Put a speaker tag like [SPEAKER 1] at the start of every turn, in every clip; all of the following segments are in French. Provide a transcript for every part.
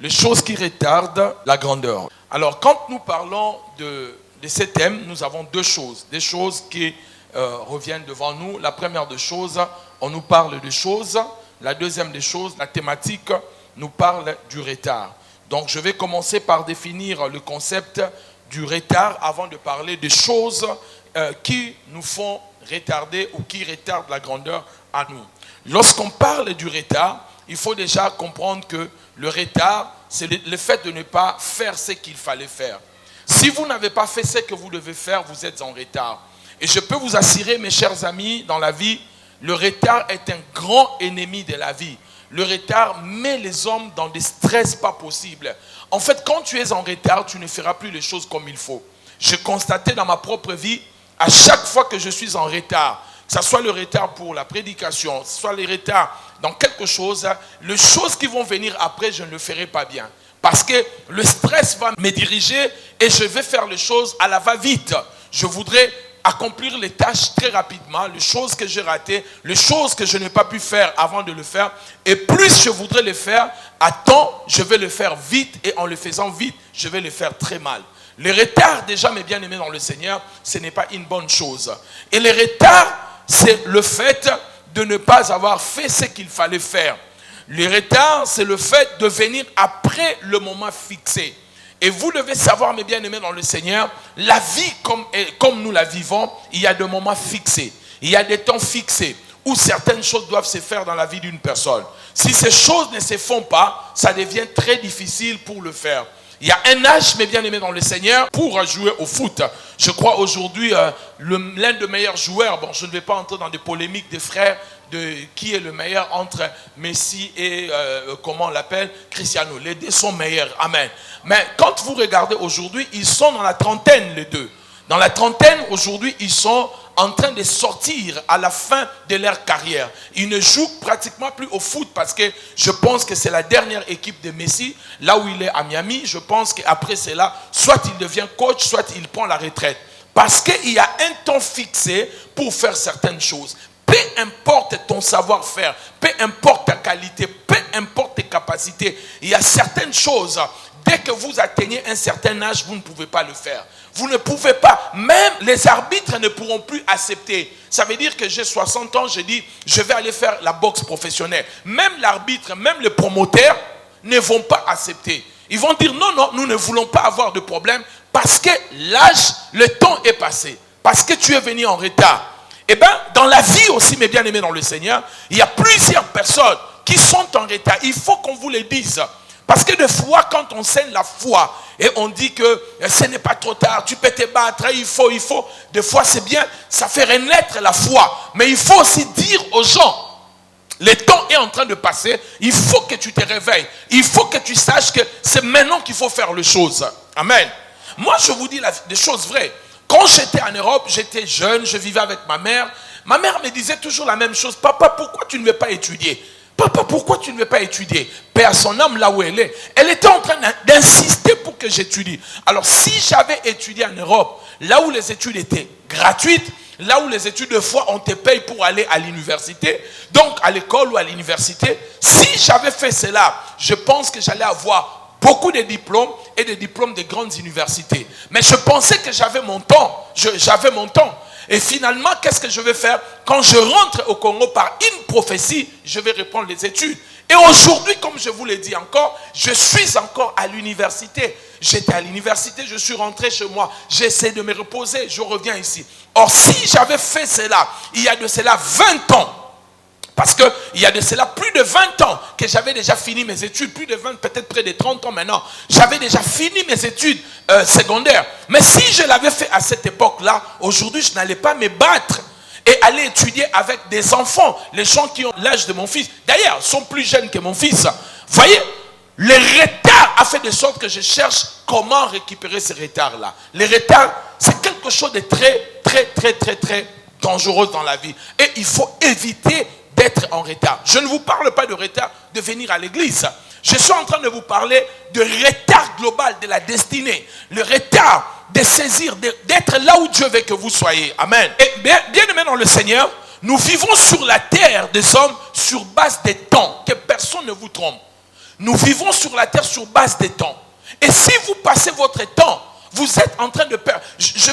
[SPEAKER 1] Les choses qui retardent la grandeur. Alors, quand nous parlons de ces thèmes, nous avons deux choses. Des choses qui reviennent devant nous. La première des choses, on nous parle de choses. La deuxième des choses, la thématique, nous parle du retard. Donc, je vais commencer par définir le concept du retard avant de parler des choses qui nous font retarder ou qui retardent la grandeur à nous. Lorsqu'on parle du retard, il faut déjà comprendre que le retard, c'est le fait de ne pas faire ce qu'il fallait faire. Si vous n'avez pas fait ce que vous devez faire, vous êtes en retard. Et je peux vous assurer, mes chers amis, dans la vie, le retard est un grand ennemi de la vie. Le retard met les hommes dans des stress pas possibles. En fait, quand tu es en retard, tu ne feras plus les choses comme il faut. J'ai constaté dans ma propre vie, à chaque fois que je suis en retard, que ce soit le retard pour la prédication, que ce soit le retard dans quelque chose, les choses qui vont venir après, je ne le ferai pas bien. Parce que le stress va me diriger et je vais faire les choses à la va-vite. Je voudrais accomplir les tâches très rapidement, les choses que j'ai ratées, les choses que je n'ai pas pu faire avant de le faire. Et plus je voudrais les faire à temps, je vais le faire vite. Et en le faisant vite, je vais le faire très mal. Le retard, déjà, mes bien-aimés dans le Seigneur, ce n'est pas une bonne chose. Et le retard, c'est le fait de ne pas avoir fait ce qu'il fallait faire. Le retard, c'est le fait de venir après le moment fixé. Et vous devez savoir, mes bien-aimés dans le Seigneur, la vie comme nous la vivons, il y a des moments fixés. Il y a des temps fixés où certaines choses doivent se faire dans la vie d'une personne. Si ces choses ne se font pas, ça devient très difficile pour le faire. Il y a un âge, mes bien-aimés dans le Seigneur, pour jouer au foot. Je crois aujourd'hui, l'un des meilleurs joueurs, bon, je ne vais pas entrer dans des polémiques des frères, de qui est le meilleur entre Messi et, comment on l'appelle, Cristiano. Les deux sont meilleurs, amen. Mais quand vous regardez aujourd'hui, ils sont dans la trentaine, les deux. Dans la trentaine, aujourd'hui, ils sont en train de sortir à la fin de leur carrière. Ils ne jouent pratiquement plus au foot parce que je pense que c'est la dernière équipe de Messi, là où il est à Miami. Je pense qu'après cela, soit il devient coach, soit il prend la retraite. Parce qu'il y a un temps fixé pour faire certaines choses. Peu importe ton savoir-faire, peu importe ta qualité, peu importe tes capacités, il y a certaines choses, dès que vous atteignez un certain âge, vous ne pouvez pas le faire. Vous ne pouvez pas, même les arbitres ne pourront plus accepter. Ça veut dire que j'ai 60 ans, je dis, je vais aller faire la boxe professionnelle. Même l'arbitre, même les promoteurs ne vont pas accepter. Ils vont dire, non, non, nous ne voulons pas avoir de problème parce que l'âge, le temps est passé. Parce que tu es venu en retard. Eh bien, dans la vie aussi, mes bien-aimés dans le Seigneur, il y a plusieurs personnes qui sont en retard. Il faut qu'on vous le dise. Parce que des fois, quand on saigne la foi et on dit que ce n'est pas trop tard, tu peux te battre, il faut. Des fois, c'est bien, ça fait renaître la foi. Mais il faut aussi dire aux gens, le temps est en train de passer, il faut que tu te réveilles. Il faut que tu saches que c'est maintenant qu'il faut faire les choses. Amen. Moi, je vous dis des choses vraies. Quand j'étais en Europe, j'étais jeune, je vivais avec ma mère. Ma mère me disait toujours la même chose. Papa, pourquoi tu ne veux pas étudier? Papa, pourquoi tu ne veux pas étudier? Paix à son âme, là où elle est. Elle était en train d'insister pour que j'étudie. Alors, si j'avais étudié en Europe, là où les études étaient gratuites, là où les études de foi, on te paye pour aller à l'université, donc à l'école ou à l'université, si j'avais fait cela, je pense que j'allais avoir beaucoup de diplômes et des diplômes de grandes universités. Mais je pensais que j'avais mon temps. J'avais mon temps. Et finalement, qu'est-ce que je vais faire? Quand je rentre au Congo par une prophétie, je vais reprendre les études. Et aujourd'hui, comme je vous l'ai dit encore, je suis encore à l'université. J'étais à l'université, je suis rentré chez moi. J'essaie de me reposer, je reviens ici. Or, si j'avais fait cela, il y a de cela 20 ans, parce qu'il y a de cela plus de 20 ans que j'avais déjà fini mes études, plus de 20, peut-être près de 30 ans maintenant. J'avais déjà fini mes études secondaires. Mais si je l'avais fait à cette époque-là, aujourd'hui, je n'allais pas me battre et aller étudier avec des enfants, les gens qui ont l'âge de mon fils. D'ailleurs, sont plus jeunes que mon fils. Voyez, le retard a fait de sorte que je cherche comment récupérer ce retard-là. Le retard, c'est quelque chose de très, très, très, très, très dangereux dans la vie. Et il faut éviter d'être en retard. Je ne vous parle pas de retard de venir à l'église. Je suis en train de vous parler de retard global de la destinée. Le retard de saisir, d'être là où Dieu veut que vous soyez. Amen. Et bien aimé dans le Seigneur, nous vivons sur la terre des hommes sur base des temps. Que personne ne vous trompe. Nous vivons sur la terre sur base des temps. Et si vous passez votre temps, vous êtes en train de perdre. Je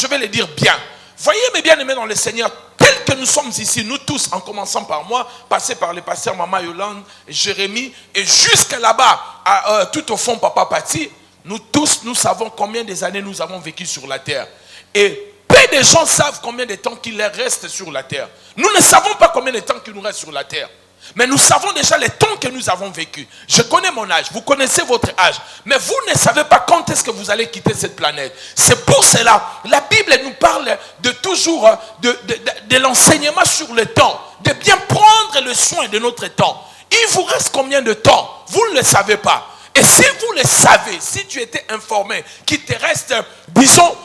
[SPEAKER 1] vais le dire bien. Voyez mes bien-aimés dans le Seigneur, tels que nous sommes ici, nous tous, en commençant par moi, passé par les pasteurs Maman Yolande, Jérémie, et jusqu'à là-bas, tout au fond Papa Pati, nous tous, nous savons combien des années nous avons vécu sur la terre. Et peu de gens savent combien de temps qu'il leur reste sur la terre. Nous ne savons pas combien de temps qu'il nous reste sur la terre. Mais nous savons déjà les temps que nous avons vécu. Je connais mon âge, vous connaissez votre âge. Mais vous ne savez pas quand est-ce que vous allez quitter cette planète. C'est pour cela, la Bible nous parle de toujours de l'enseignement sur le temps. De bien prendre le soin de notre temps. Il vous reste combien de temps? Vous ne le savez pas. Et si vous le savez, si tu étais informé qu'il te reste, disons,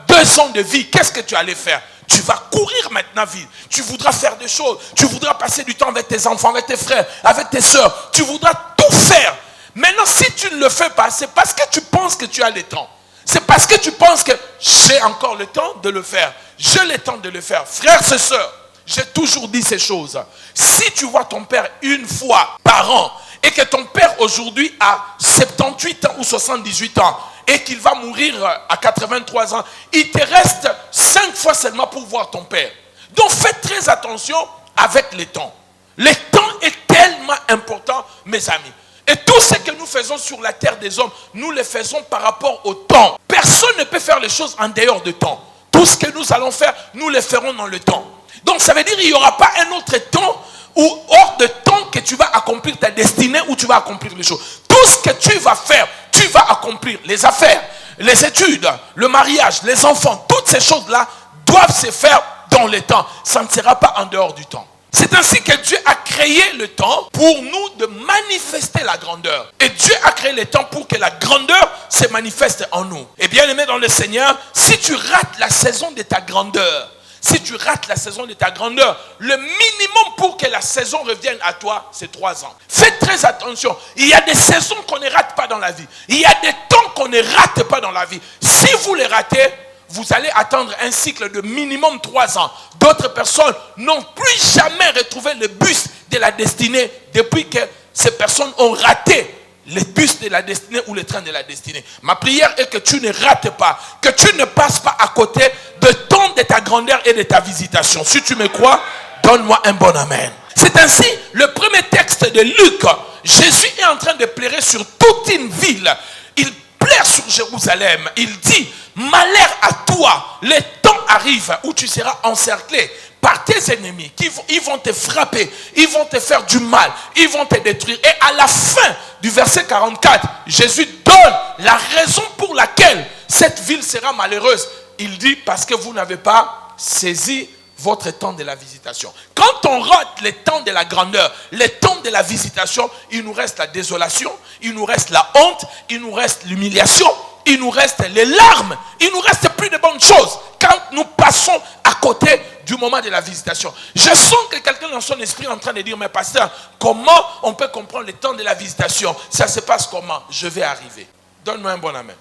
[SPEAKER 1] 2 ans de vie, qu'est-ce que tu allais faire? Tu vas courir maintenant vite. Tu voudras faire des choses. Tu voudras passer du temps avec tes enfants, avec tes frères, avec tes soeurs. Tu voudras tout faire. Maintenant, si tu ne le fais pas, c'est parce que tu penses que tu as le temps. C'est parce que tu penses que j'ai encore le temps de le faire. J'ai le temps de le faire. Frères et sœurs, j'ai toujours dit ces choses. Si tu vois ton père une fois par an et que ton père aujourd'hui a 78 ans ou 78 ans, et qu'il va mourir à 83 ans, il te reste 5 fois seulement pour voir ton père. Donc faites très attention avec le temps. Le temps est tellement important, mes amis. Et tout ce que nous faisons sur la terre des hommes, nous le faisons par rapport au temps. Personne ne peut faire les choses en dehors de temps. Tout ce que nous allons faire, nous le ferons dans le temps. Donc ça veut dire qu'il n'y aura pas un autre temps ou hors de temps que tu vas accomplir ta destinée ou tu vas accomplir les choses. Tout ce que tu vas faire, tu vas accomplir. Les affaires, les études, le mariage, les enfants, toutes ces choses-là doivent se faire dans le temps. Ça ne sera pas en dehors du temps. C'est ainsi que Dieu a créé le temps pour nous de manifester la grandeur. Et Dieu a créé le temps pour que la grandeur se manifeste en nous. Et bien aimé dans le Seigneur, si tu rates la saison de ta grandeur, si tu rates la saison de ta grandeur, le minimum pour que la saison revienne à toi, c'est 3 ans. Faites très attention. Il y a des saisons qu'on ne rate pas dans la vie. Il y a des temps qu'on ne rate pas dans la vie. Si vous les ratez, vous allez attendre un cycle de minimum 3 ans. D'autres personnes n'ont plus jamais retrouvé le bus de la destinée depuis que ces personnes ont raté le bus de la destinée ou le train de la destinée. Ma prière est que tu ne rates pas, que tu ne passes pas à côté de temps de ta grandeur et de ta visitation. Si tu me crois, donne-moi un bon amen. C'est ainsi le premier texte de Luc. Jésus est en train de pleurer sur toute une ville. Il pleure sur Jérusalem. Il dit, malheur à toi, le temps arrive où tu seras encerclé par tes ennemis, ils vont te frapper, ils vont te faire du mal, ils vont te détruire. Et à la fin du verset 44, Jésus donne la raison pour laquelle cette ville sera malheureuse. Il dit, parce que vous n'avez pas saisi votre temps de la visitation. Quand on rate le temps de la grandeur, le temps de la visitation, il nous reste la désolation, il nous reste la honte, il nous reste l'humiliation, il nous reste les larmes, il nous reste plus de bonnes choses quand nous passons à côté du moment de la visitation. Je sens que quelqu'un dans son esprit est en train de dire, mais pasteur, comment on peut comprendre le temps de la visitation? Ça se passe comment? Je vais arriver. Donne-moi un bon amen.